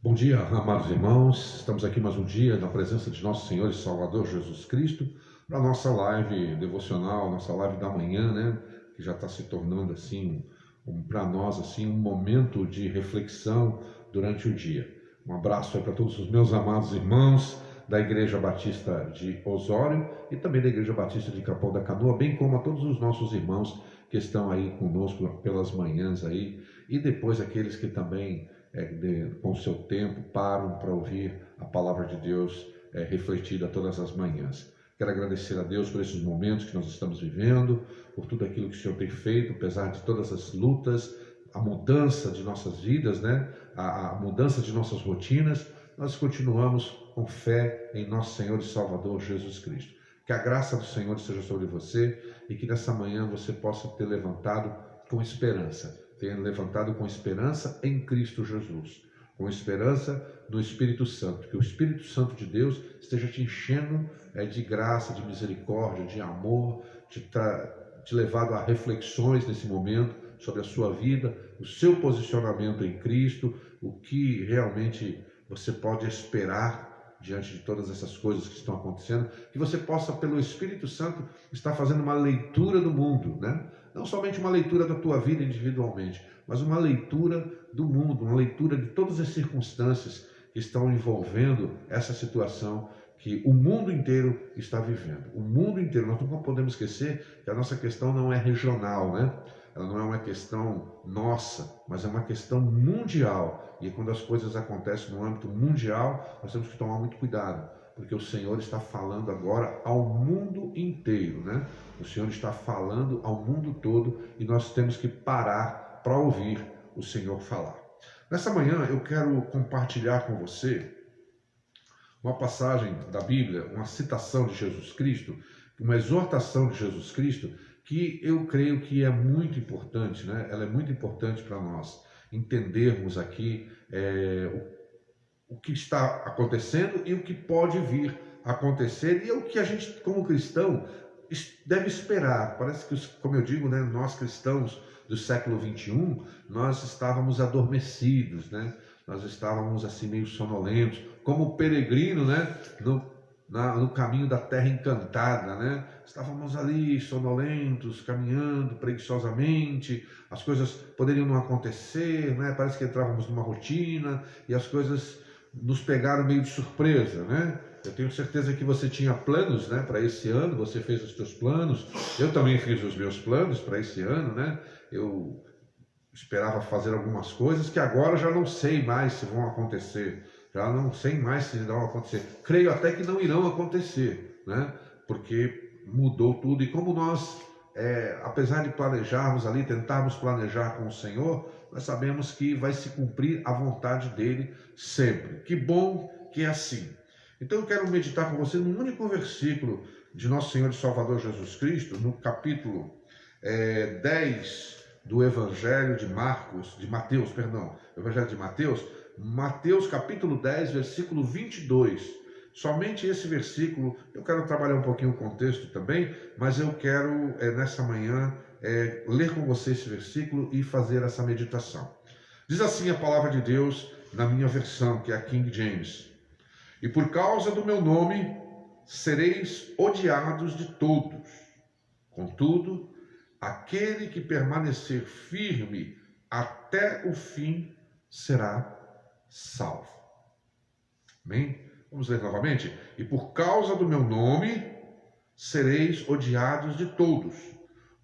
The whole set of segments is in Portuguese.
Bom dia, amados irmãos. Estamos aqui mais um dia na presença de nosso Senhor e Salvador Jesus Cristo para a nossa live devocional, nossa live da manhã, né? Que já está se tornando assim, para nós assim, um momento de reflexão durante o dia. Um abraço aí para todos os meus amados irmãos da Igreja Batista de Osório e também da Igreja Batista de Capão da Canoa, bem como a todos os nossos irmãos que estão aí conosco pelas manhãs aí e depois aqueles que também com o seu tempo, param para ouvir a palavra de Deus refletida todas as manhãs. Quero agradecer a Deus por esses momentos que nós estamos vivendo, por tudo aquilo que o Senhor tem feito, apesar de todas as lutas, a mudança de nossas vidas, né? a mudança de nossas rotinas, nós continuamos com fé em nosso Senhor e Salvador Jesus Cristo. Que a graça do Senhor esteja sobre você e que nessa manhã você possa ter levantado com esperança. Tenha levantado com esperança em Cristo Jesus, com esperança no Espírito Santo, que o Espírito Santo de Deus esteja te enchendo de graça, de misericórdia, de amor, te levado a reflexões nesse momento sobre a sua vida, o seu posicionamento em Cristo, o que realmente você pode esperar diante de todas essas coisas que estão acontecendo, que você possa, pelo Espírito Santo, estar fazendo uma leitura do mundo, né? Não somente uma leitura da tua vida individualmente, mas uma leitura do mundo, uma leitura de todas as circunstâncias que estão envolvendo essa situação que o mundo inteiro está vivendo. O mundo inteiro, nós nunca podemos esquecer que a nossa questão não é regional, né? Ela não é uma questão nossa, mas é uma questão mundial. E quando as coisas acontecem no âmbito mundial, nós temos que tomar muito cuidado, porque o Senhor está falando agora ao mundo inteiro, né? O Senhor está falando ao mundo todo e nós temos que parar para ouvir o Senhor falar. Nessa manhã eu quero compartilhar com você uma passagem da Bíblia, uma citação de Jesus Cristo, uma exortação de Jesus Cristo, que eu creio que é muito importante, né? Ela é muito importante para nós entendermos aqui o que está acontecendo e o que pode vir a acontecer e é o que a gente, como cristão, deve esperar. Parece que, como eu digo, né, nós cristãos do século XXI, nós estávamos adormecidos, né? Nós estávamos assim meio sonolentos, como o peregrino, né? No caminho da terra encantada, né? Estávamos ali sonolentos, caminhando preguiçosamente, as coisas poderiam não acontecer, né? Parece que entrávamos numa rotina e as coisas nos pegaram meio de surpresa, né? Eu tenho certeza que você tinha planos, né, para esse ano, você fez os seus planos, eu também fiz os meus planos para esse ano, né? Eu esperava fazer algumas coisas que agora já não sei mais se vão acontecer, já não sei mais se irão acontecer. Creio até que não irão acontecer, né? Porque mudou tudo e como nós, apesar de planejarmos ali, tentarmos planejar com o Senhor, nós sabemos que vai se cumprir a vontade dele sempre. Que bom que é assim. Então eu quero meditar com você num único versículo de nosso Senhor e Salvador Jesus Cristo, no capítulo 10 do Evangelho de Mateus, Evangelho de Mateus, Mateus capítulo 10, versículo 22. Somente esse versículo, eu quero trabalhar um pouquinho o contexto também, mas eu quero nessa manhã ler com você esse versículo e fazer essa meditação. Diz assim a palavra de Deus na minha versão, que é a King James: E por causa do meu nome sereis odiados de todos. Contudo, aquele que permanecer firme até o fim será salvo. Amém? Vamos ler novamente? E por causa do meu nome sereis odiados de todos.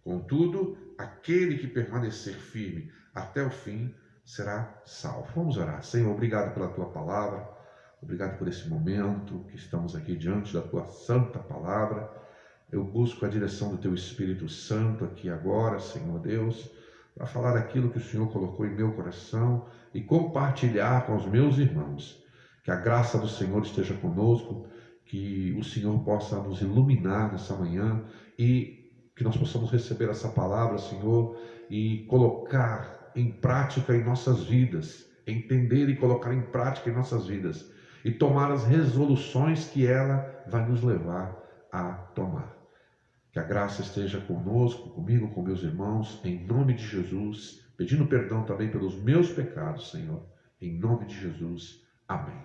Contudo, aquele que permanecer firme até o fim será salvo. Vamos orar. Senhor, obrigado pela tua palavra. Obrigado por esse momento que estamos aqui diante da tua santa palavra. Eu busco a direção do teu Espírito Santo aqui agora, Senhor Deus, para falar aquilo que o Senhor colocou em meu coração e compartilhar com os meus irmãos. Que a graça do Senhor esteja conosco, que o Senhor possa nos iluminar nessa manhã e que nós possamos receber essa palavra, Senhor, e colocar em prática em nossas vidas, entender e colocar em prática em nossas vidas e tomar as resoluções que ela vai nos levar a tomar. Que a graça esteja conosco, comigo, com meus irmãos, em nome de Jesus, pedindo perdão também pelos meus pecados, Senhor, em nome de Jesus. Amém.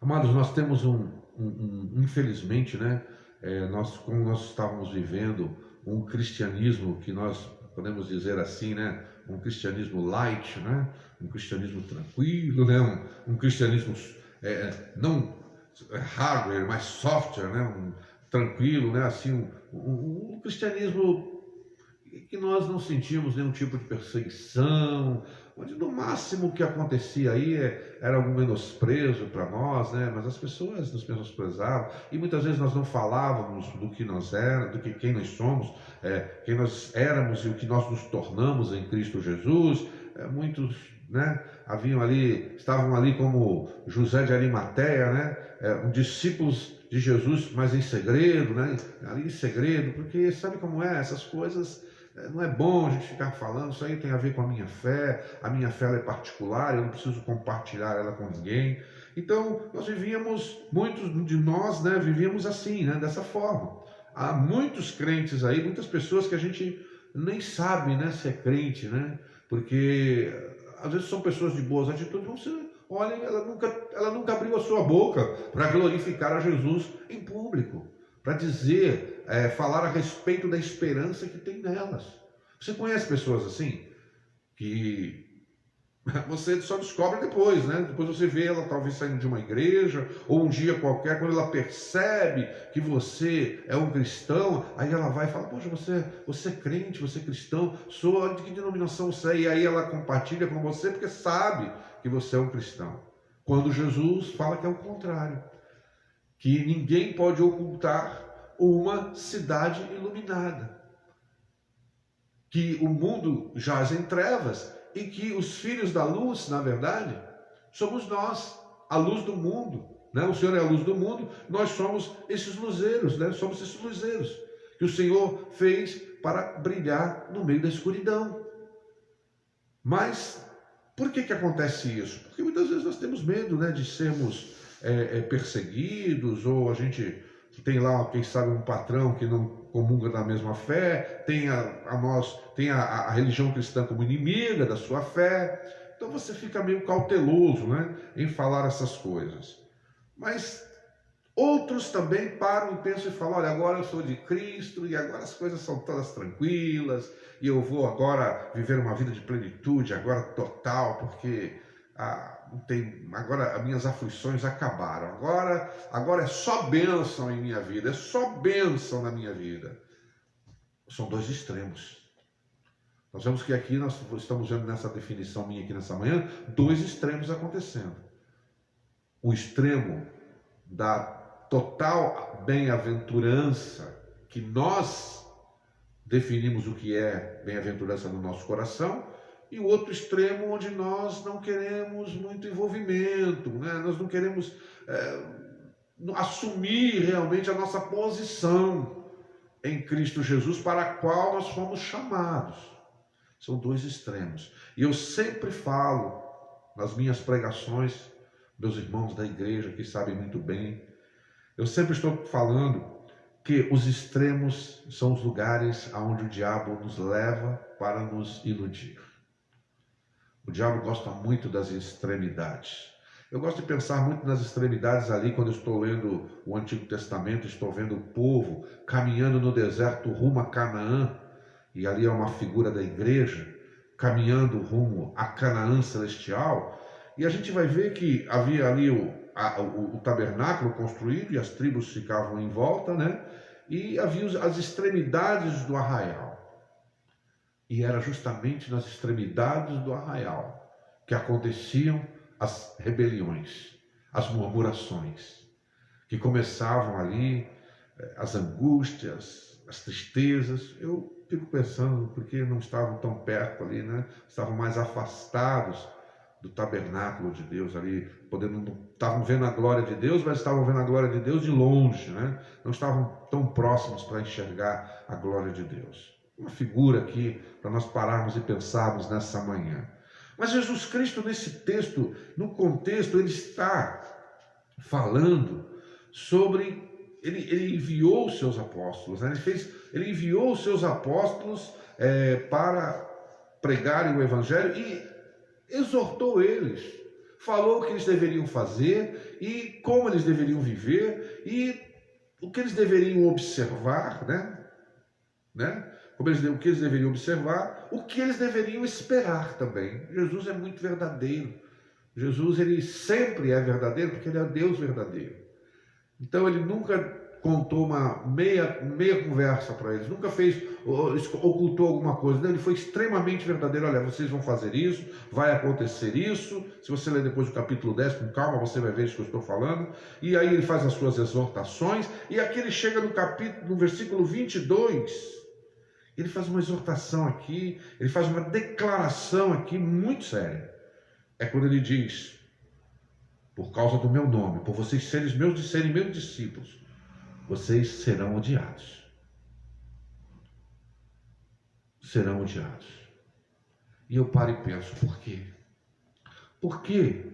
Amados, nós temos infelizmente, né, como nós estávamos vivendo um cristianismo que nós podemos dizer assim, né, um cristianismo light, né, um cristianismo tranquilo, né, um cristianismo não hardware, mas software, né, tranquilo, né, assim, um cristianismo que nós não sentíamos nenhum tipo de perseguição, onde no máximo o que acontecia aí era algum menosprezo para nós, né? Mas as pessoas nos menosprezavam e muitas vezes nós não falávamos do que nós éramos, do que quem nós somos, quem nós éramos e o que nós nos tornamos em Cristo Jesus. Muitos, né? Estavam ali como José de Arimateia, né? Discípulos de Jesus, mas em segredo, né? Ali em segredo, porque sabe como é? Essas coisas não é bom a gente ficar falando, isso aí tem a ver com a minha fé ela é particular, eu não preciso compartilhar ela com ninguém. Então, muitos de nós, né, vivíamos assim, né, dessa forma. Há muitos crentes aí, muitas pessoas que a gente nem sabe, né, se é crente, né, porque às vezes são pessoas de boas atitudes, você olha, ela nunca abriu a sua boca para glorificar a Jesus em público, para dizer, falar a respeito da esperança que tem nelas. Você conhece pessoas assim? Que você só descobre depois, né? Depois você vê ela talvez saindo de uma igreja, ou um dia qualquer, quando ela percebe que você é um cristão, aí ela vai e fala, poxa, você é crente, você é cristão, de que denominação você é? E aí ela compartilha com você, porque sabe que você é um cristão. Quando Jesus fala que é o contrário, que ninguém pode ocultar uma cidade iluminada, que o mundo jaz em trevas e que os filhos da luz, na verdade, somos nós, a luz do mundo, né? O Senhor é a luz do mundo, nós somos esses luzeiros, né? Somos esses luzeiros que o Senhor fez para brilhar no meio da escuridão. Mas por que acontece isso? Porque muitas vezes nós temos medo, né, de sermos perseguidos, ou a gente tem lá, quem sabe, um patrão que não comunga da mesma fé, tem a religião cristã como inimiga da sua fé. Então você fica meio cauteloso, né, em falar essas coisas. Mas outros também param e pensam e falam, olha, agora eu sou de Cristo e agora as coisas são todas tranquilas e eu vou agora viver uma vida de plenitude, agora total, porque agora as minhas aflições acabaram, agora é só bênção em minha vida, é só bênção na minha vida. São dois extremos. Nós vemos que aqui nós estamos vendo nessa definição minha aqui nessa manhã, dois extremos acontecendo. O extremo da total bem-aventurança, que nós definimos o que é bem-aventurança no nosso coração, e o outro extremo onde nós não queremos muito envolvimento, né? Nós não queremos assumir realmente a nossa posição em Cristo Jesus, para a qual nós fomos chamados. São dois extremos. E eu sempre falo nas minhas pregações, meus irmãos da igreja que sabem muito bem, eu sempre estou falando que os extremos são os lugares aonde o diabo nos leva para nos iludir. O diabo gosta muito das extremidades. Eu gosto de pensar muito nas extremidades ali, quando eu estou lendo o Antigo Testamento, estou vendo o povo caminhando no deserto rumo a Canaã, e ali é uma figura da igreja, caminhando rumo a Canaã celestial, e a gente vai ver que havia ali o tabernáculo construído e as tribos ficavam em volta, né? E havia as extremidades do arraial. E era justamente nas extremidades do arraial que aconteciam as rebeliões, as murmurações, que começavam ali, as angústias, as tristezas. Eu fico pensando porque não estavam tão perto ali, né? Estavam mais afastados do tabernáculo de Deus ali, estavam vendo a glória de Deus, mas estavam vendo a glória de Deus de longe, né? Não estavam tão próximos para enxergar a glória de Deus. Uma figura aqui para nós pararmos e pensarmos nessa manhã. Mas Jesus Cristo, nesse texto, no contexto, ele está falando sobre, ele enviou os seus apóstolos, né? Ele enviou os seus apóstolos para pregarem o evangelho e exortou eles, falou o que eles deveriam fazer e como eles deveriam viver e o que eles deveriam observar, o que eles deveriam observar, o que eles deveriam esperar também. Jesus é muito verdadeiro. Jesus, ele sempre é verdadeiro porque ele é Deus verdadeiro. Então ele nunca contou uma meia conversa para eles, nunca ocultou alguma coisa. Não, ele foi extremamente verdadeiro. Olha, vocês vão fazer isso, vai acontecer isso. Se você ler depois do capítulo 10 com calma, você vai ver isso que eu estou falando. E aí ele faz as suas exortações. E aqui ele chega no versículo 22. Ele faz uma exortação aqui, ele faz uma declaração aqui muito séria. É quando ele diz: por causa do meu nome, por vocês serem meus discípulos, vocês serão odiados. Serão odiados. E eu paro e penso, por quê? Por quê?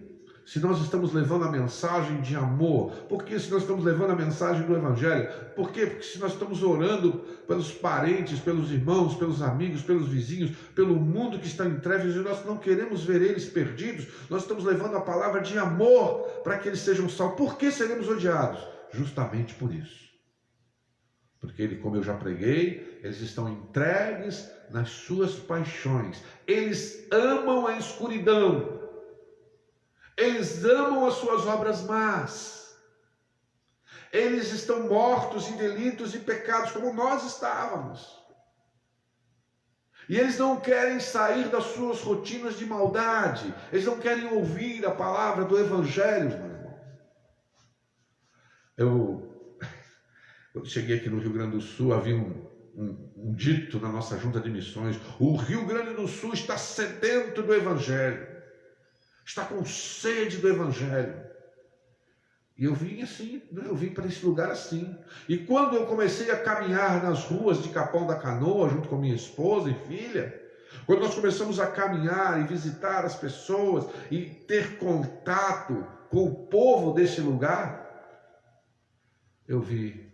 Se nós estamos levando a mensagem de amor, por que se nós estamos levando a mensagem do Evangelho? Por quê? Porque se nós estamos orando pelos parentes, pelos irmãos, pelos amigos, pelos vizinhos, pelo mundo que está em trevas, e nós não queremos ver eles perdidos, nós estamos levando a palavra de amor para que eles sejam salvos. Por que seremos odiados? Justamente por isso. Porque como eu já preguei, eles estão entregues nas suas paixões. Eles amam a escuridão. Eles amam as suas obras más. Eles estão mortos em delitos e pecados, como nós estávamos. E eles não querem sair das suas rotinas de maldade. Eles não querem ouvir a palavra do Evangelho, meu irmão. Eu cheguei aqui no Rio Grande do Sul, havia um dito na nossa junta de missões: o Rio Grande do Sul está sedento do Evangelho. Está com sede do Evangelho. E eu vim assim, eu vim para esse lugar assim. E quando eu comecei a caminhar nas ruas de Capão da Canoa, junto com minha esposa e filha, quando nós começamos a caminhar e visitar as pessoas e ter contato com o povo desse lugar, eu vi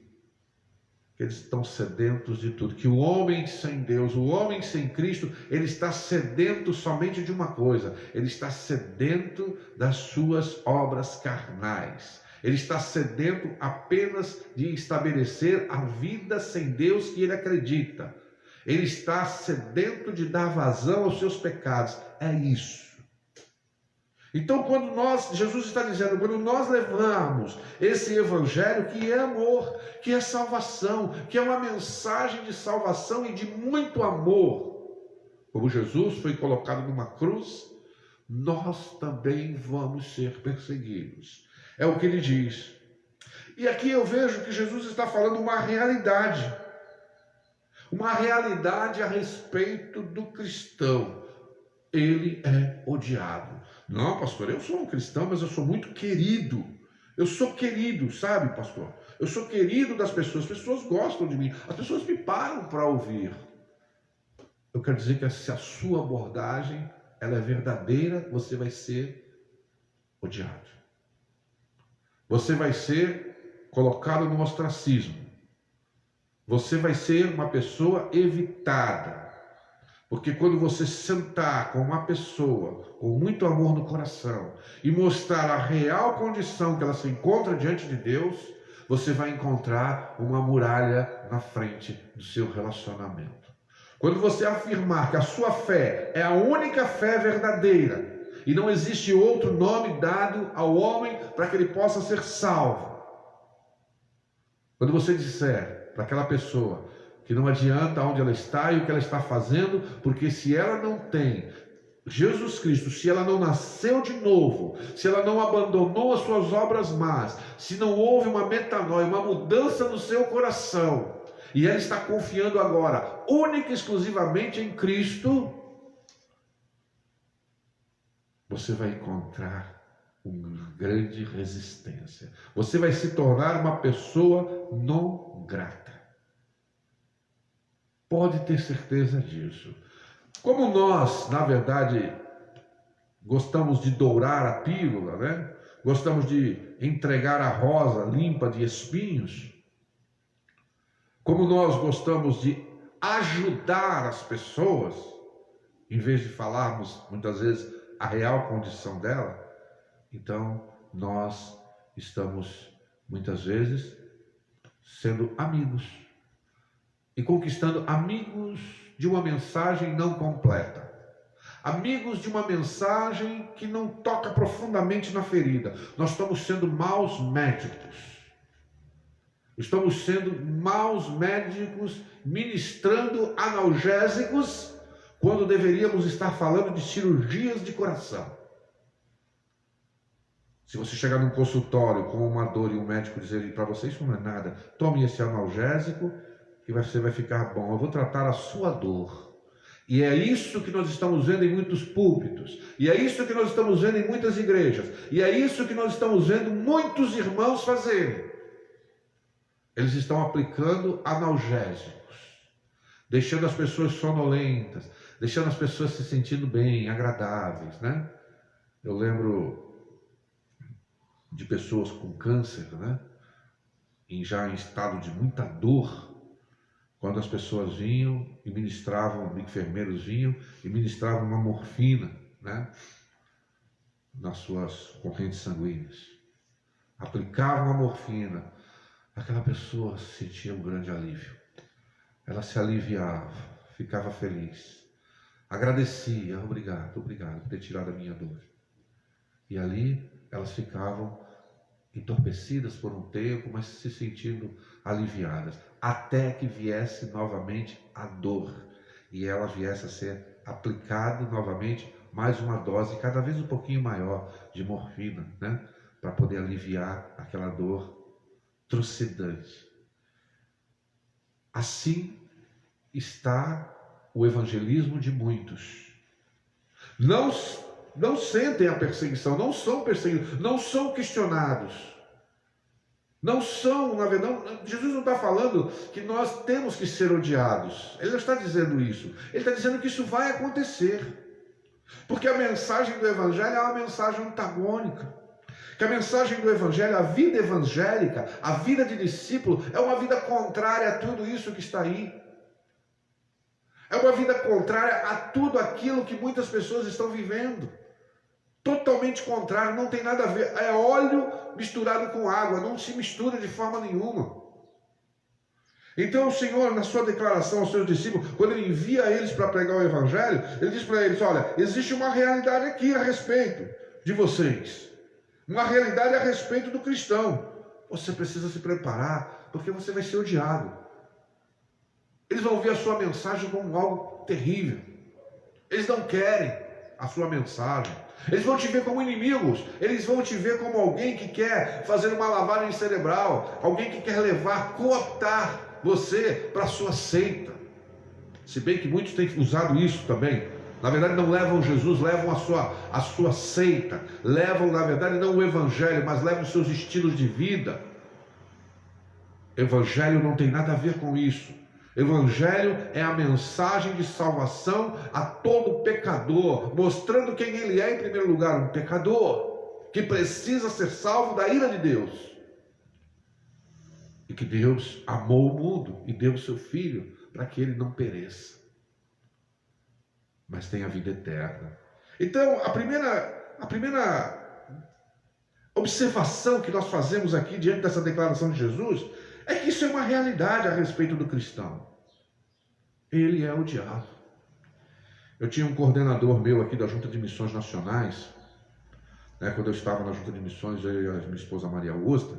que eles estão sedentos de tudo, que o homem sem Deus, o homem sem Cristo, ele está sedento somente de uma coisa: ele está sedento das suas obras carnais. Ele está sedento apenas de estabelecer a vida sem Deus que ele acredita. Ele está sedento de dar vazão aos seus pecados. É isso. Então, Jesus está dizendo, quando nós levamos esse Evangelho que é amor, que é salvação, que é uma mensagem de salvação e de muito amor, como Jesus foi colocado numa cruz, nós também vamos ser perseguidos. É o que ele diz. E aqui eu vejo que Jesus está falando uma realidade a respeito do cristão. Ele é odiado. Não, pastor, eu sou um cristão, mas eu sou muito querido. Eu sou querido, sabe, pastor? Eu sou querido das pessoas. As pessoas gostam de mim. As pessoas me param para ouvir. Eu quero dizer que se a sua abordagem ela é verdadeira, você vai ser odiado. Você vai ser colocado no ostracismo. Você vai ser uma pessoa evitada. Porque quando você sentar com uma pessoa com muito amor no coração e mostrar a real condição que ela se encontra diante de Deus, você vai encontrar uma muralha na frente do seu relacionamento. Quando você afirmar que a sua fé é a única fé verdadeira e não existe outro nome dado ao homem para que ele possa ser salvo. Quando você disser para aquela pessoa que não adianta onde ela está e o que ela está fazendo, porque se ela não tem Jesus Cristo, se ela não nasceu de novo, se ela não abandonou as suas obras más, se não houve uma metanoia, uma mudança no seu coração, e ela está confiando agora, única e exclusivamente em Cristo, você vai encontrar uma grande resistência. Você vai se tornar uma pessoa não grata. Pode ter certeza disso. Como nós, na verdade, gostamos de dourar a pílula, né? Gostamos de entregar a rosa limpa de espinhos, como nós gostamos de ajudar as pessoas, em vez de falarmos muitas vezes a real condição dela, Então, nós estamos, muitas vezes, sendo amigos e conquistando amigos de uma mensagem não completa. Amigos de uma mensagem que não toca profundamente na ferida. Nós estamos sendo maus médicos. Estamos sendo maus médicos ministrando analgésicos quando deveríamos estar falando de cirurgias de coração. Se você chegar num consultório com uma dor e um médico dizer para você, isso não é nada, tome esse analgésico que você vai ficar bom, eu vou tratar a sua dor. E é isso que nós estamos vendo em muitos púlpitos, e é isso que nós estamos vendo em muitas igrejas, e é isso que nós estamos vendo muitos irmãos fazerem. Eles estão aplicando analgésicos, deixando as pessoas sonolentas, deixando as pessoas se sentindo bem, agradáveis, né? Eu lembro de pessoas com câncer, né? Já em estado de muita dor, quando as pessoas vinham e ministravam, enfermeiros vinham e ministravam uma morfina, né? Nas suas correntes sanguíneas. Aplicavam a morfina, aquela pessoa sentia um grande alívio. Ela se aliviava, ficava feliz, agradecia, obrigado por ter tirado a minha dor. E ali elas ficavam entorpecidas por um tempo, mas se sentindo aliviadas, até que viesse novamente a dor e ela viesse a ser aplicada novamente mais uma dose, cada vez um pouquinho maior de morfina, né? Para poder aliviar aquela dor trucidante. Assim está o evangelismo de muitos. Não sentem a perseguição, não são perseguidos, não são questionados. Não são, na verdade, Jesus não está falando que nós temos que ser odiados. Ele não está dizendo isso. Ele está dizendo que isso vai acontecer. Porque a mensagem do Evangelho é uma mensagem antagônica. Que a mensagem do Evangelho, a vida evangélica, a vida de discípulo, é uma vida contrária a tudo isso que está aí. É uma vida contrária a tudo aquilo que muitas pessoas estão vivendo. Totalmente contrário, não tem nada a ver. É óleo misturado com água, não se mistura de forma nenhuma. Então o Senhor, na sua declaração aos seus discípulos, quando Ele envia eles para pregar o Evangelho, Ele diz para eles, olha, existe uma realidade aqui a respeito de vocês. Uma realidade a respeito do cristão. Você precisa se preparar, porque você vai ser odiado. Eles vão ver a sua mensagem como algo terrível. Eles não querem a sua mensagem. Eles vão te ver como inimigos. Eles vão te ver como alguém que quer fazer uma lavagem cerebral. Alguém que quer cooptar você para a sua seita. Se bem que muitos têm usado isso também. Na verdade não levam Jesus, levam a sua seita. Levam, na verdade, não o Evangelho, mas levam os seus estilos de vida. Evangelho não tem nada a ver com isso. Evangelho é a mensagem de salvação a todo pecador, mostrando quem ele é em primeiro lugar, um pecador, que precisa ser salvo da ira de Deus. E que Deus amou o mundo e deu o seu Filho para que ele não pereça, mas tenha vida eterna. Então, a primeira observação que nós fazemos aqui diante dessa declaração de Jesus é que isso é uma realidade a respeito do cristão. Ele é odiado. Eu tinha um coordenador meu aqui da Junta de Missões Nacionais, né, quando eu estava na Junta de Missões, eu e a minha esposa Maria Augusta,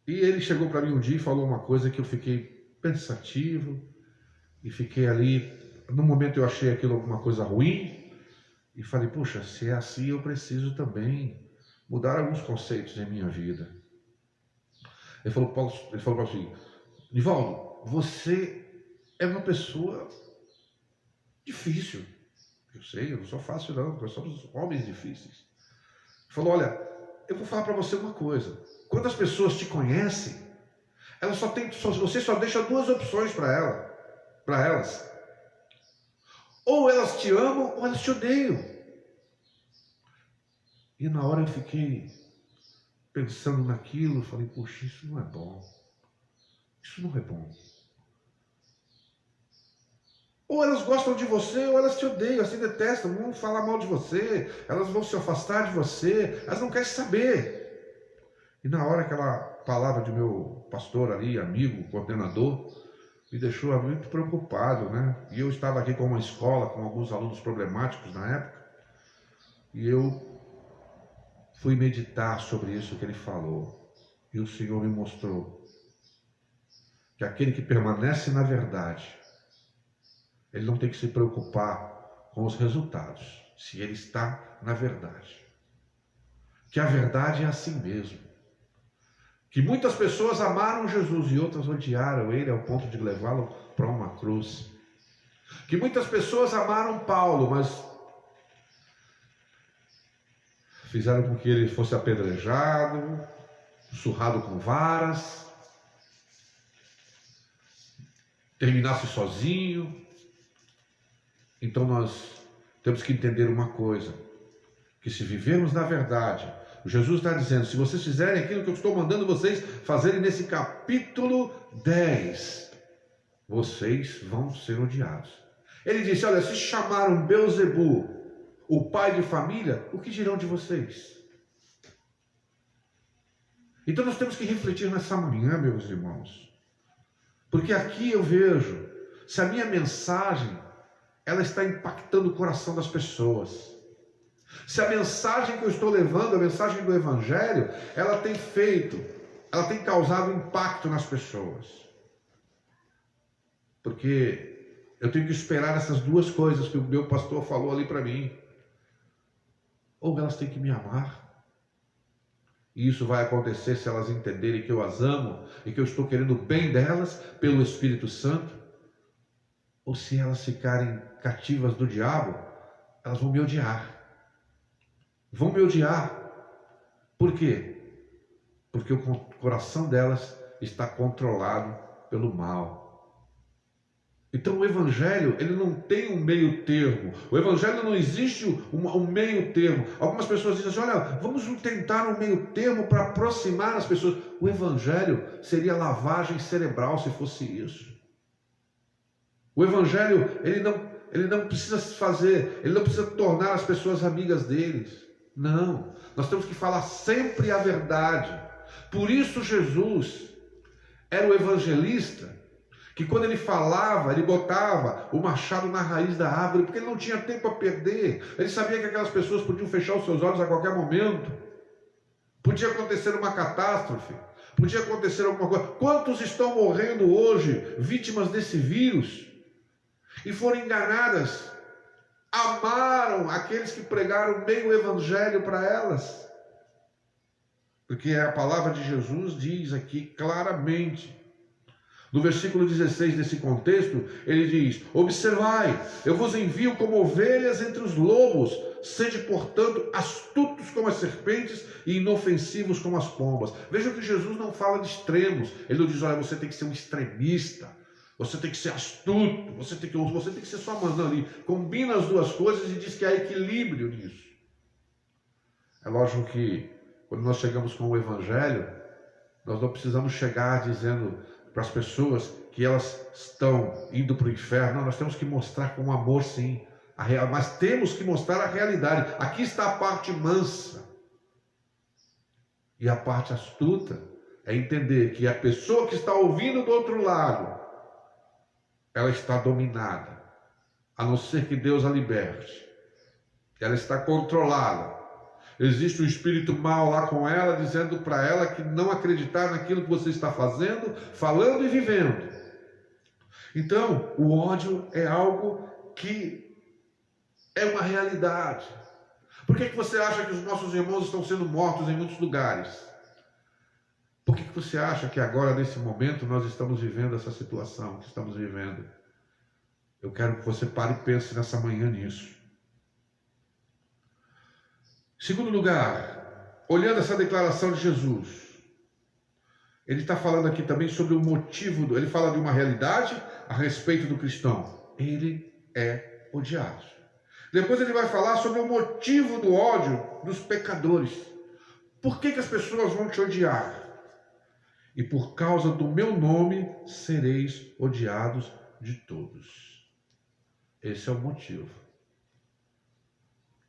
e ele chegou para mim um dia e falou uma coisa que eu fiquei pensativo, e fiquei ali, no momento eu achei aquilo alguma coisa ruim, e falei, puxa, se é assim eu preciso também mudar alguns conceitos em minha vida. Ele falou assim, Nivaldo, você é uma pessoa difícil. Eu sei, eu não sou fácil não, nós somos homens difíceis. Ele falou, olha, eu vou falar para você uma coisa. Quando as pessoas te conhecem, você só deixa duas opções para elas. Ou elas te amam, ou elas te odeiam. E na hora eu fiquei pensando naquilo, falei, poxa, isso não é bom. Isso não é bom. Ou elas gostam de você, ou elas te odeiam, elas te detestam, vão falar mal de você, elas vão se afastar de você, elas não querem saber. E na hora aquela palavra de meu pastor ali, amigo, coordenador, me deixou muito preocupado, né? E eu estava aqui com uma escola, com alguns alunos problemáticos na época, e eu fui meditar sobre isso que ele falou. E o Senhor me mostrou que aquele que permanece na verdade, ele não tem que se preocupar com os resultados, se ele está na verdade. Que a verdade é assim mesmo. Que muitas pessoas amaram Jesus e outras odiaram ele ao ponto de levá-lo para uma cruz. Que muitas pessoas amaram Paulo, mas fizeram com que ele fosse apedrejado, surrado com varas, terminasse sozinho. Então nós temos que entender uma coisa, que se vivermos na verdade, Jesus está dizendo, se vocês fizerem aquilo que eu estou mandando vocês fazerem nesse capítulo 10, vocês vão ser odiados. Ele disse, olha, se chamaram Beelzebu, o pai de família, o que dirão de vocês? Então nós temos que refletir nessa manhã, meus irmãos, porque aqui eu vejo, se a minha mensagem, ela está impactando o coração das pessoas, se a mensagem que eu estou levando, a mensagem do Evangelho, ela tem causado impacto nas pessoas. Porque eu tenho que esperar essas duas coisas que o meu pastor falou ali para mim. Ou elas têm que me amar. E isso vai acontecer se elas entenderem que eu as amo e que eu estou querendo o bem delas pelo Espírito Santo. Ou se elas ficarem cativas do diabo, elas vão me odiar. Vão me odiar. Por quê? Porque o coração delas está controlado pelo mal. Então o Evangelho, ele não tem um meio termo. O Evangelho não existe um meio termo. Algumas pessoas dizem assim, olha, vamos tentar um meio termo para aproximar as pessoas. O Evangelho seria lavagem cerebral se fosse isso. O Evangelho, ele não precisa fazer, ele não precisa tornar as pessoas amigas deles. Não, nós temos que falar sempre a verdade. Por isso Jesus era o evangelista, que quando ele falava, ele botava o machado na raiz da árvore, porque ele não tinha tempo a perder. Ele sabia que aquelas pessoas podiam fechar os seus olhos a qualquer momento. Podia acontecer uma catástrofe, podia acontecer alguma coisa. Quantos estão morrendo hoje, vítimas desse vírus, e foram enganadas? Amaram aqueles que pregaram bem o Evangelho para elas. Porque a palavra de Jesus diz aqui claramente, no versículo 16 desse contexto, ele diz, observai, eu vos envio como ovelhas entre os lobos, sede, portanto, astutos como as serpentes e inofensivos como as pombas. Vejam que Jesus não fala de extremos, ele não diz, olha, você tem que ser um extremista, você tem que ser astuto, você tem que ser só mandando ali. Combina as duas coisas e diz que há equilíbrio nisso. É lógico que quando nós chegamos com o Evangelho, nós não precisamos chegar dizendo para as pessoas que elas estão indo para o inferno. Não, nós temos que mostrar com amor, sim, mas temos que mostrar a realidade. Aqui está a parte mansa. E a parte astuta é entender que a pessoa que está ouvindo do outro lado, ela está dominada, a não ser que Deus a liberte. Ela está controlada. Existe um espírito mau lá com ela, dizendo para ela que não acreditar naquilo que você está fazendo, falando e vivendo. Então, o ódio é algo que é uma realidade. Por que você acha que os nossos irmãos estão sendo mortos em muitos lugares? Por que você acha que agora, nesse momento, nós estamos vivendo essa situação que estamos vivendo? Eu quero que você pare e pense nessa manhã nisso. Segundo lugar, olhando essa declaração de Jesus, ele está falando aqui também sobre o motivo, ele fala de uma realidade a respeito do cristão. Ele é odiado. Depois ele vai falar sobre o motivo do ódio dos pecadores. Por que as pessoas vão te odiar? E por causa do meu nome sereis odiados de todos. Esse é o motivo.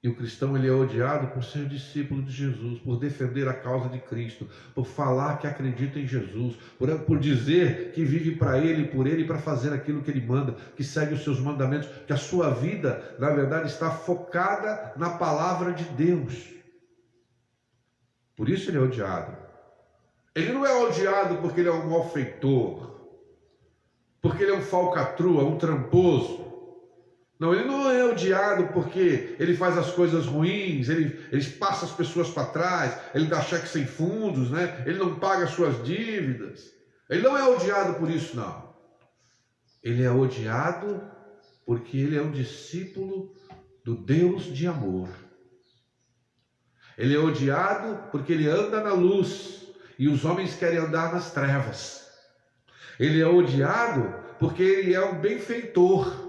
E o cristão, ele é odiado por ser discípulo de Jesus, por defender a causa de Cristo, por falar que acredita em Jesus, por dizer que vive para Ele, por Ele, para fazer aquilo que Ele manda, que segue os seus mandamentos, que a sua vida, na verdade, está focada na palavra de Deus. Por isso ele é odiado. Ele não é odiado porque ele é um malfeitor, porque ele é um falcatrua, um tramposo. Não, ele não é odiado porque ele faz as coisas ruins, ele passa as pessoas para trás, ele dá cheque sem fundos, né? Ele não paga as suas dívidas. Ele não é odiado por isso, não. Ele é odiado porque ele é um discípulo do Deus de amor. Ele é odiado porque ele anda na luz e os homens querem andar nas trevas. Ele é odiado porque ele é um benfeitor.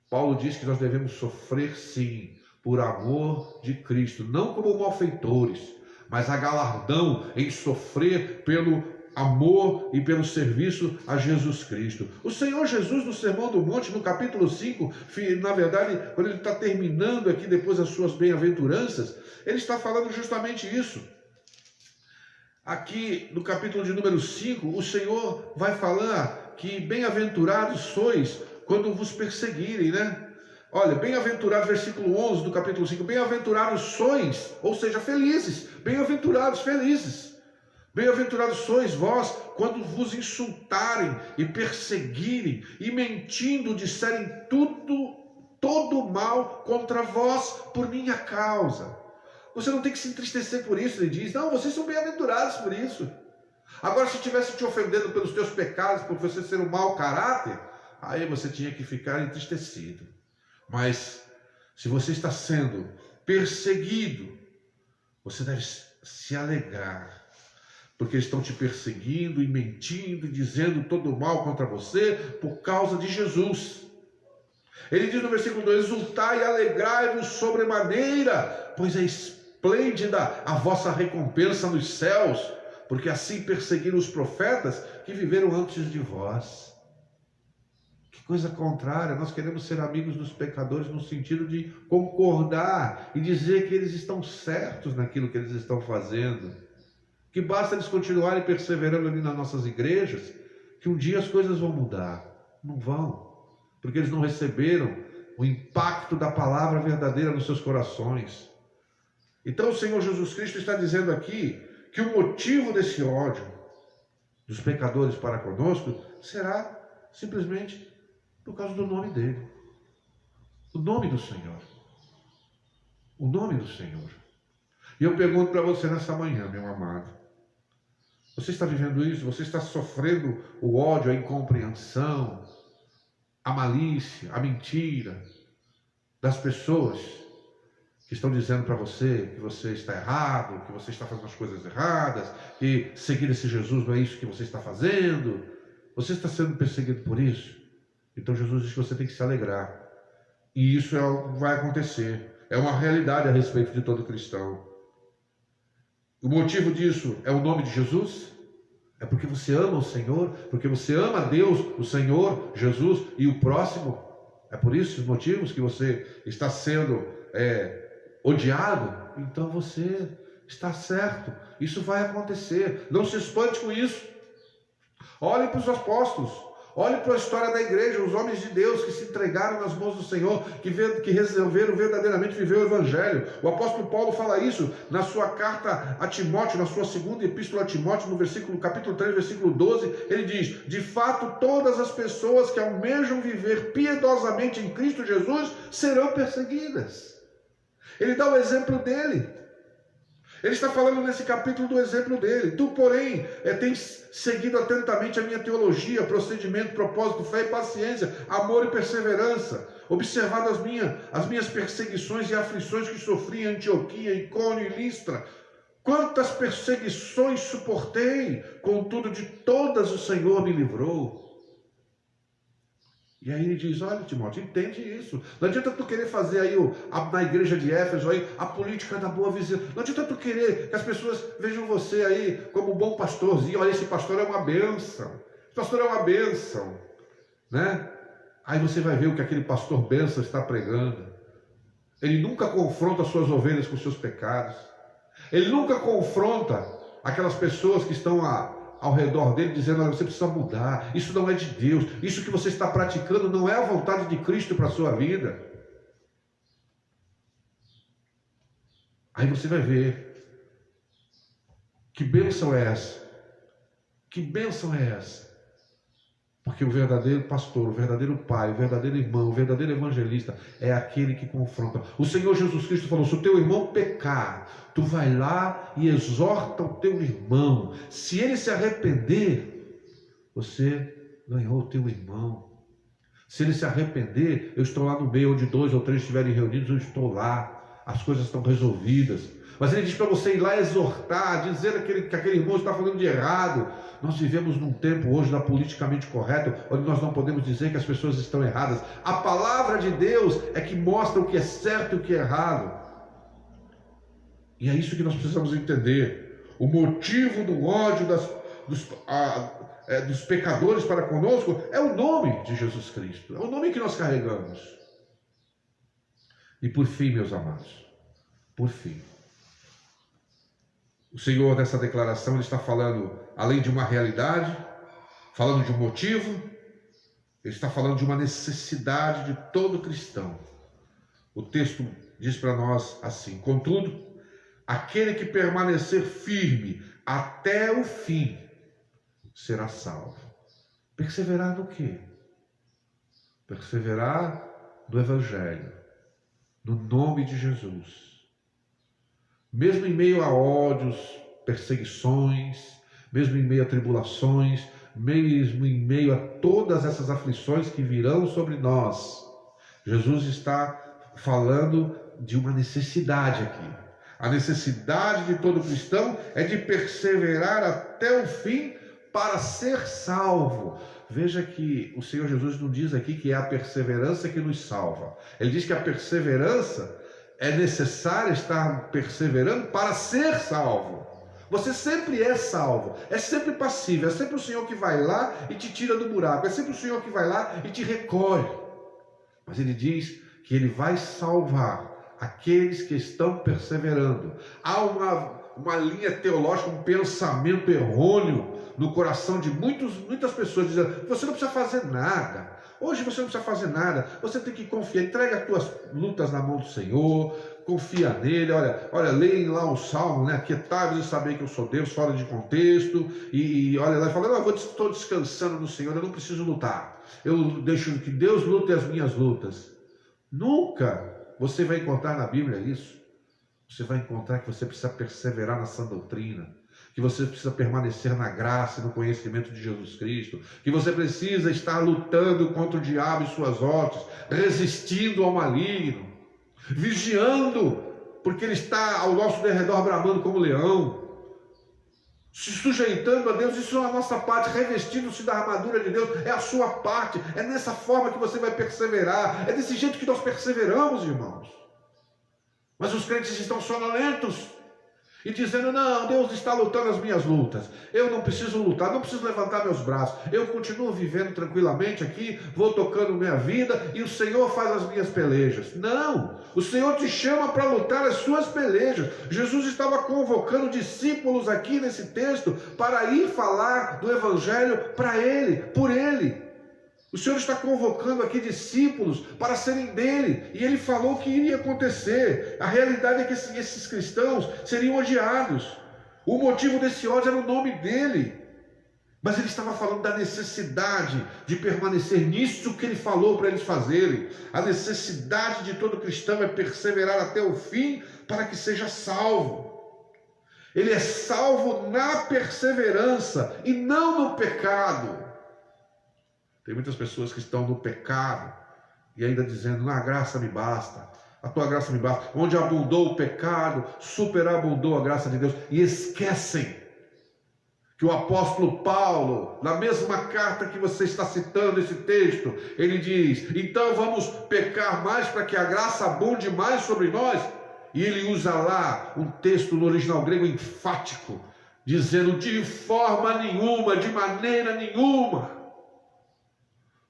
Paulo diz que nós devemos sofrer sim, por amor de Cristo, não como malfeitores, mas a galardão em sofrer pelo amor e pelo serviço a Jesus Cristo. O Senhor Jesus, no Sermão do Monte, no capítulo 5, na verdade, quando ele está terminando aqui depois as suas bem-aventuranças, ele está falando justamente isso. Aqui no capítulo de número 5, o Senhor vai falar que bem-aventurados sois quando vos perseguirem, né? Olha, bem-aventurados, versículo 11 do capítulo 5, bem-aventurados sois, ou seja, felizes, bem-aventurados, felizes. Bem-aventurados sois vós quando vos insultarem e perseguirem e mentindo disserem todo mal contra vós por minha causa. Você não tem que se entristecer por isso, ele diz. Não, vocês são bem-aventurados por isso. Agora, se estivesse te ofendendo pelos teus pecados, por você ser um mau caráter, aí você tinha que ficar entristecido. Mas, se você está sendo perseguido, você deve se alegrar, porque eles estão te perseguindo e mentindo e dizendo todo mal contra você por causa de Jesus. Ele diz no versículo 2, exultai e alegrai-vos sobremaneira, pois é esplêndida a vossa recompensa nos céus, porque assim perseguiram os profetas que viveram antes de vós. Que coisa contrária, nós queremos ser amigos dos pecadores no sentido de concordar e dizer que eles estão certos naquilo que eles estão fazendo, que basta eles continuarem perseverando ali nas nossas igrejas, que um dia as coisas vão mudar. Não vão, porque eles não receberam o impacto da palavra verdadeira nos seus corações. Então o Senhor Jesus Cristo está dizendo aqui que o motivo desse ódio dos pecadores para conosco será simplesmente por causa do nome dele. O nome do Senhor. O nome do Senhor. E eu pergunto para você nessa manhã, meu amado. Você está vivendo isso? Você está sofrendo o ódio, a incompreensão, a malícia, a mentira das pessoas que estão dizendo para você que você está errado, que você está fazendo as coisas erradas, que seguir esse Jesus não é isso que você está fazendo? Você está sendo perseguido por isso? Então Jesus diz que você tem que se alegrar. E isso vai acontecer. É uma realidade a respeito de todo cristão. O motivo disso é o nome de Jesus? É porque você ama o Senhor? Porque você ama Deus, o Senhor, Jesus e o próximo? É por isso os motivos que você está sendo odiado? Então você está certo. Isso vai acontecer. Não se espante com isso. Olhe para os apóstolos. Olhe para a história da igreja, os homens de Deus que se entregaram nas mãos do Senhor, que resolveram verdadeiramente viver o Evangelho. O apóstolo Paulo fala isso na sua carta a Timóteo, na sua segunda epístola a Timóteo, no capítulo 3, versículo 12, ele diz: de fato, todas as pessoas que almejam viver piedosamente em Cristo Jesus serão perseguidas. Ele dá o exemplo dele. Ele está falando nesse capítulo do exemplo dele. Tu, porém, tens seguido atentamente a minha teologia, procedimento, propósito, fé e paciência, amor e perseverança, observado as minhas perseguições e aflições que sofri em Antioquia, Icônio e Listra. Quantas perseguições suportei, contudo de todas o Senhor me livrou. E aí ele diz: olha, Timóteo, entende isso. Não adianta tu querer fazer aí na igreja de Éfeso aí, a política da boa vizinhança. Não adianta tu querer que as pessoas vejam você aí como um bom pastorzinho. Olha, esse pastor é uma bênção. Esse pastor é uma bênção, né? Aí você vai ver o que aquele pastor Benção está pregando. Ele nunca confronta suas ovelhas com seus pecados. Ele nunca confronta aquelas pessoas que estão ao redor dele, dizendo: olha, você precisa mudar, isso não é de Deus, isso que você está praticando não é a vontade de Cristo para a sua vida. Aí você vai ver, que bênção é essa? Que bênção é essa? Porque o verdadeiro pastor, o verdadeiro pai, o verdadeiro irmão, o verdadeiro evangelista é aquele que confronta. O Senhor Jesus Cristo falou: se o teu irmão pecar, tu vai lá e exorta o teu irmão. Se ele se arrepender, você ganhou o teu irmão. Se ele se arrepender, eu estou lá no meio, onde 2 ou 3 estiverem reunidos, eu estou lá. As coisas estão resolvidas. Mas ele diz para você ir lá exortar, dizer que aquele irmão está falando de errado. Nós vivemos num tempo hoje da politicamente correto, onde nós não podemos dizer que as pessoas estão erradas. A palavra de Deus é que mostra o que é certo e o que é errado. E é isso que nós precisamos entender. O motivo do ódio dos pecadores para conosco é o nome de Jesus Cristo. É o nome que nós carregamos. E por fim, meus amados, por fim, o Senhor, nessa declaração, ele está falando, além de uma realidade, falando de um motivo, ele está falando de uma necessidade de todo cristão. O texto diz para nós assim: contudo, aquele que permanecer firme até o fim será salvo. Perseverar no quê? Perseverar no Evangelho, no nome de Jesus. Mesmo em meio a ódios, perseguições, mesmo em meio a tribulações, mesmo em meio a todas essas aflições que virão sobre nós, Jesus está falando de uma necessidade aqui. A necessidade de todo cristão é de perseverar até o fim para ser salvo. Veja que o Senhor Jesus não diz aqui que é a perseverança que nos salva. Ele diz que a perseverança é necessário estar perseverando para ser salvo. Você sempre é salvo, é sempre passível, é sempre o Senhor que vai lá e te tira do buraco, é sempre o Senhor que vai lá e te recolhe. Mas ele diz que ele vai salvar aqueles que estão perseverando. Há uma linha teológica, um pensamento errôneo no coração de muitas pessoas, dizendo: você não precisa fazer nada. Hoje você não precisa fazer nada, você tem que confiar, entrega as tuas lutas na mão do Senhor, confia nele. Olha, leem lá o Salmo, né? Aquietai-vos e sabei que eu sou Deus, fora de contexto, e olha lá e fala: estou descansando no Senhor, eu não preciso lutar, eu deixo que Deus lute as minhas lutas. Nunca você vai encontrar na Bíblia isso. Você vai encontrar que você precisa perseverar na sã doutrina, que você precisa permanecer na graça e no conhecimento de Jesus Cristo, que você precisa estar lutando contra o diabo e suas hostes, resistindo ao maligno, vigiando, porque ele está ao nosso derredor bramando como leão, se sujeitando a Deus. Isso é a nossa parte, revestindo-se da armadura de Deus, é a sua parte. É nessa forma que você vai perseverar, é desse jeito que nós perseveramos, irmãos. Mas os crentes estão sonolentos e dizendo: não, Deus está lutando as minhas lutas, eu não preciso lutar, não preciso levantar meus braços, eu continuo vivendo tranquilamente aqui, vou tocando minha vida e o Senhor faz as minhas pelejas. Não, o Senhor te chama para lutar as suas pelejas. Jesus estava convocando discípulos aqui nesse texto para ir falar do Evangelho para ele, por ele. O Senhor está convocando aqui discípulos para serem dele, e ele falou que iria acontecer. A realidade é que esses cristãos seriam odiados. O motivo desse ódio era o nome dele, mas ele estava falando da necessidade de permanecer nisso que ele falou para eles fazerem. A necessidade de todo cristão é perseverar até o fim para que seja salvo. Ele é salvo na perseverança e não no pecado. Tem muitas pessoas que estão no pecado e ainda dizendo: a graça me basta, a tua graça me basta. Onde abundou o pecado, superabundou a graça de Deus. E esquecem que o apóstolo Paulo, na mesma carta que você está citando esse texto, ele diz: então vamos pecar mais para que a graça abunde mais sobre nós? E ele usa lá um texto no original grego enfático, dizendo: de forma nenhuma, de maneira nenhuma.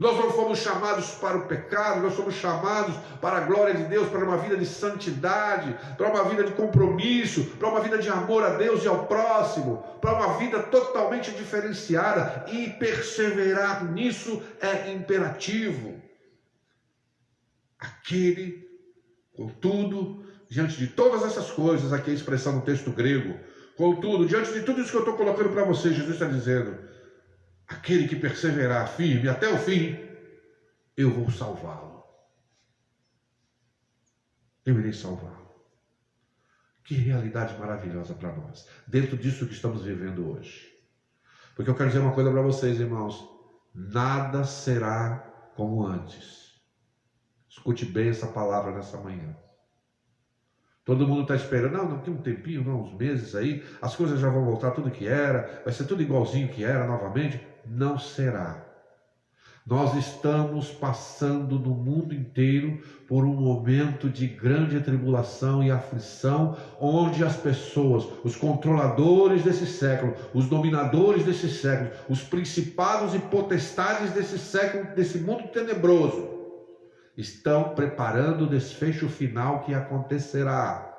Nós não fomos chamados para o pecado, nós somos chamados para a glória de Deus, para uma vida de santidade, para uma vida de compromisso, para uma vida de amor a Deus e ao próximo, para uma vida totalmente diferenciada, e perseverar nisso é imperativo. Aquele, contudo, diante de todas essas coisas, aqui a expressão no texto grego, contudo, diante de tudo isso que eu estou colocando para vocês, Jesus está dizendo: aquele que perseverar firme até o fim, eu vou salvá-lo. Eu irei salvá-lo. Que realidade maravilhosa para nós, dentro disso que estamos vivendo hoje. Porque eu quero dizer uma coisa para vocês, irmãos: nada será como antes. Escute bem essa palavra nessa manhã. Todo mundo está esperando, não, daqui um tempinho, não, uns meses aí, as coisas já vão voltar tudo que era, vai ser tudo igualzinho que era novamente. Não será. Nós estamos passando no mundo inteiro por um momento de grande tribulação e aflição, onde as pessoas, os controladores desse século, os dominadores desse século, os principados e potestades desse século, desse mundo tenebroso, estão preparando o desfecho final que acontecerá.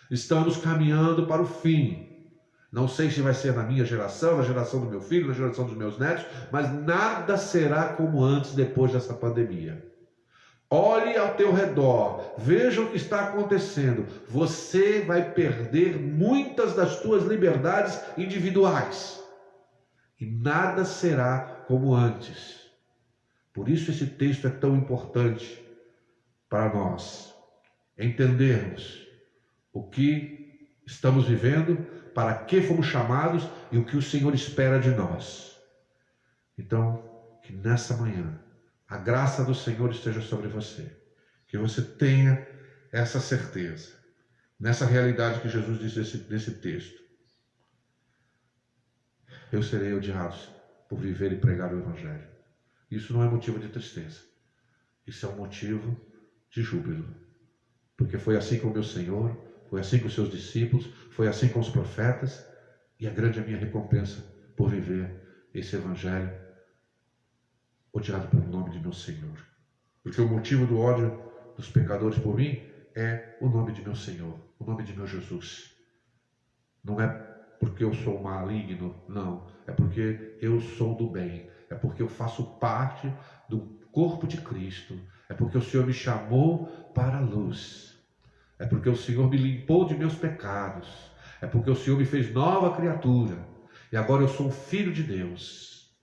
Estamos caminhando para o fim. Não sei se vai ser na minha geração, na geração do meu filho, na geração dos meus netos, mas nada será como antes depois dessa pandemia. Olhe ao teu redor, veja o que está acontecendo. Você vai perder muitas das tuas liberdades individuais. E nada será como antes. Por isso esse texto é tão importante para nós entendermos o que estamos vivendo, para que fomos chamados e o que o Senhor espera de nós. Então, que nessa manhã a graça do Senhor esteja sobre você, que você tenha essa certeza, nessa realidade que Jesus diz nesse texto: eu serei odiado por viver e pregar o Evangelho. Isso não é motivo de tristeza, isso é um motivo de júbilo, porque foi assim com o meu Senhor, foi assim com os seus discípulos, foi assim com os profetas, e é grande a minha recompensa por viver esse Evangelho odiado pelo nome de meu Senhor. Porque o motivo do ódio dos pecadores por mim é o nome de meu Senhor, o nome de meu Jesus. Não é porque eu sou maligno, não. É porque eu sou do bem. É porque eu faço parte do corpo de Cristo. É porque o Senhor me chamou para a luz. É porque o Senhor me limpou de meus pecados. É porque o Senhor me fez nova criatura. E agora eu sou um filho de Deus.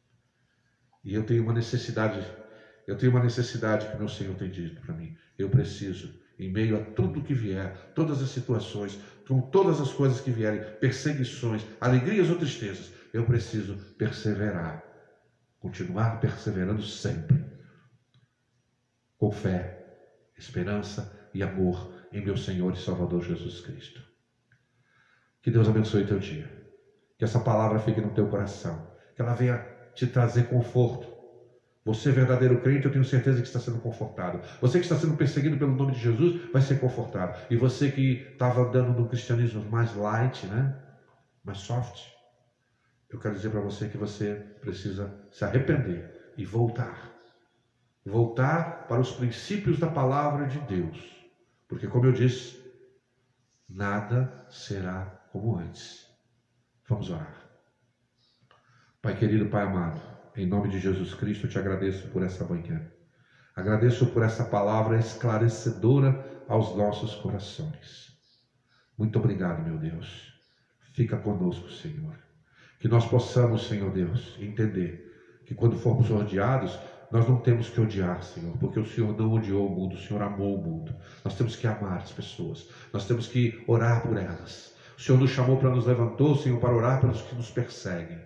E eu tenho uma necessidade que meu Senhor tem dito para mim. Eu preciso, em meio a tudo que vier, todas as situações, com todas as coisas que vierem, perseguições, alegrias ou tristezas, eu preciso perseverar. Continuar perseverando sempre. Com fé, esperança e amor em meu Senhor e Salvador Jesus Cristo. Que Deus abençoe teu dia. Que essa palavra fique no teu coração. Que ela venha te trazer conforto. Você, verdadeiro crente, eu tenho certeza que está sendo confortado. Você que está sendo perseguido pelo nome de Jesus, vai ser confortado. E você que estava andando no cristianismo mais light, né? Mais soft, eu quero dizer para você que você precisa se arrepender e voltar. Voltar para os princípios da palavra de Deus. Porque, como eu disse, nada será como antes. Vamos orar. Pai querido, Pai amado, em nome de Jesus Cristo, eu te agradeço por essa manhã. Agradeço por essa palavra esclarecedora aos nossos corações. Muito obrigado, meu Deus. Fica conosco, Senhor. Que nós possamos, Senhor Deus, entender que quando formos odiados, nós não temos que odiar, Senhor, porque o Senhor não odiou o mundo, o Senhor amou o mundo. Nós temos que amar as pessoas, nós temos que orar por elas. O Senhor nos chamou para nos levantar, Senhor, para orar pelos que nos perseguem.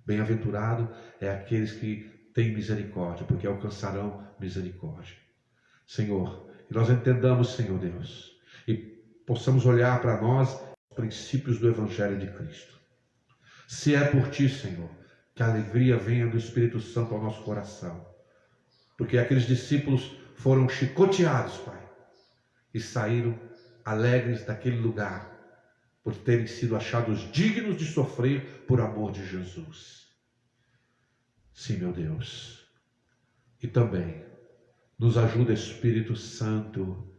Bem-aventurado é aqueles que têm misericórdia, porque alcançarão misericórdia. Senhor, que nós entendamos, Senhor Deus, e possamos olhar para nós os princípios do Evangelho de Cristo. Se é por Ti, Senhor, que a alegria venha do Espírito Santo ao nosso coração. Porque aqueles discípulos foram chicoteados, Pai, e saíram alegres daquele lugar, por terem sido achados dignos de sofrer por amor de Jesus. Sim, meu Deus, E também nos ajuda, Espírito Santo,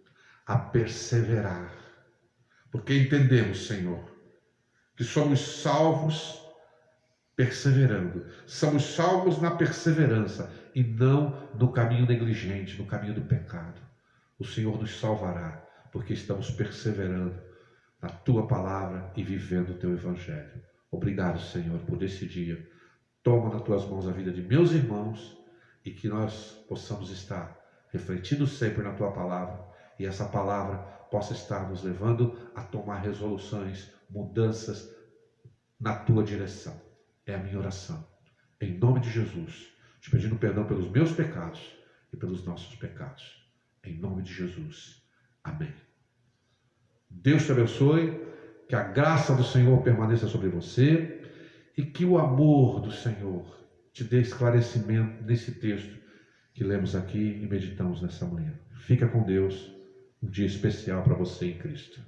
a perseverar. Porque entendemos, Senhor, que somos salvos perseverando. Somos salvos na perseverança e não no caminho negligente, no caminho do pecado. O Senhor nos salvará, porque estamos perseverando na Tua palavra e vivendo o Teu Evangelho. Obrigado, Senhor, por esse dia. Toma nas Tuas mãos a vida de meus irmãos e que nós possamos estar refletindo sempre na Tua palavra e essa palavra possa estar nos levando a tomar resoluções, mudanças na Tua direção. É a minha oração. Em nome de Jesus, te pedindo perdão pelos meus pecados e pelos nossos pecados. Em nome de Jesus. Amém. Deus te abençoe, que a graça do Senhor permaneça sobre você e que o amor do Senhor te dê esclarecimento nesse texto que lemos aqui e meditamos nessa manhã. Fica com Deus, um dia especial para você em Cristo.